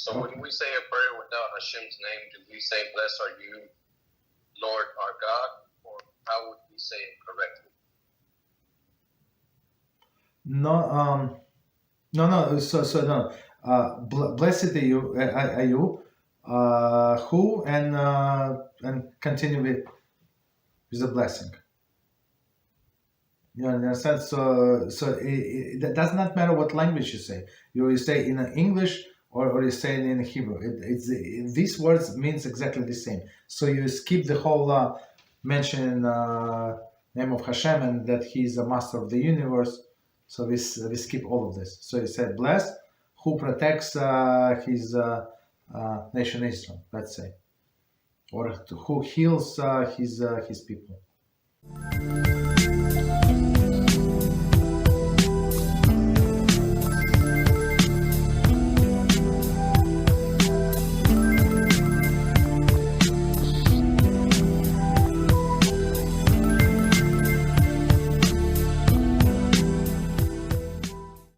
So when we say a prayer without Hashem's name, do we say, "Blessed are you, Lord our God," or how would we say it correctly? No, no. So no. Blessed are you, who and continue with the blessing. You understand? So it does not matter what language you say. You say in English or you say it in Hebrew. These words means exactly the same. So you skip the whole mentioning name of Hashem and that He is the master of the universe. So we skip all of this. So you said blessed, who protects his nation Israel, let's say, or who heals his people.